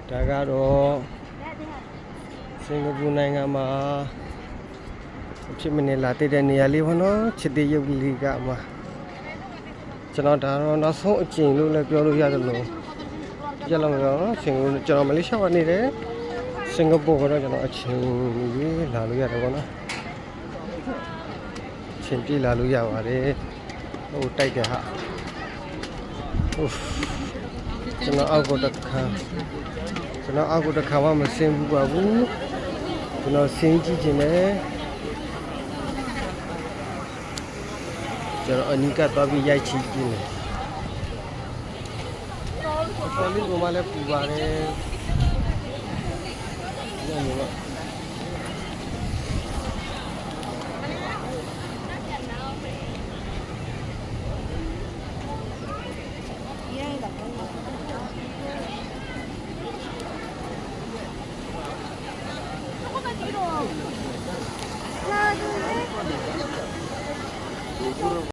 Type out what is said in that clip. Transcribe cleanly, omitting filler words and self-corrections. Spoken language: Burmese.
ဒါကတော့စင်ကာပူနိုင်ငံမှာဖြစ်မနေလာတဲ့နေရာလေးပေါ့နော်ချစ်တဲ့ရုပ်လေးကမှကျွန်တော်ဒါတော့နောက်ဆုံးအကျဉ်လို့လည်းပြောလို့ရတယ်လို့ကြလောက်ရောစင်ကာပူကျွန်တော်မလေးရှားမှာနေတယ်စင်ကာပူကတော့ကျွန်တော်အချင်းကြီးလာလို့ရတယ်ပေါ့နော်ချင်းပြေးလာလို့ရပါတယ်ဟိုတိုက်တယ်ဟာကျွန်တော်အောက်ကိုတစ်ခါမှမဆင်းဘူးပါဘူးကျွန်တော်ဆင်းကြည့်ခြင်းနဲ့ကျွန်တော်အနီးကပ်သွားပြီးရိုက်ချီကြည့်မယ်ပေါ်လီကမှလည်းပူပါတယ်